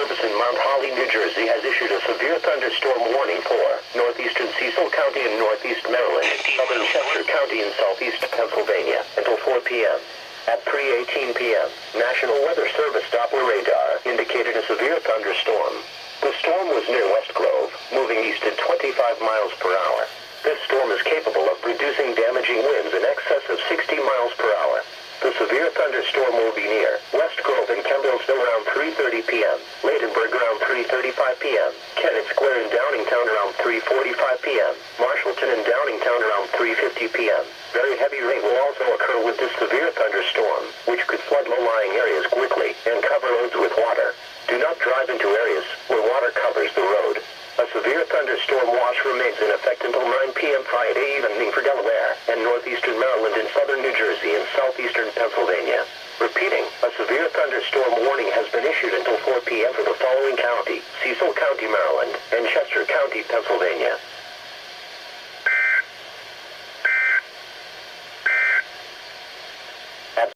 Service in Mount Holly, New Jersey has issued a severe thunderstorm warning for northeastern Cecil County in northeast Maryland, southern Chester County in southeast Pennsylvania until 4 p.m. At 3:18 p.m., National Weather Service Doppler radar indicated a severe thunderstorm. The storm was near West Grove, moving east at 25 miles per hour. This storm is capable of producing damaging winds in excess of 60 miles per hour. The severe thunderstorm will be near West Grove and Kendallsville around 3:30 p.m., Ladenburg around 3:35 p.m., Kennett Square in Downingtown around 3:45 p.m., Marshallton and Downingtown around 3:50 p.m. Very heavy rain will also occur with this severe thunderstorm, which could flood low-lying areas quickly and cover roads with water. Do not drive into areas where water covers the road. A severe thunderstorm watch remains in effect until 9 p.m. Friday evening for Delaware and northeastern Maryland and southern New Jersey and southeastern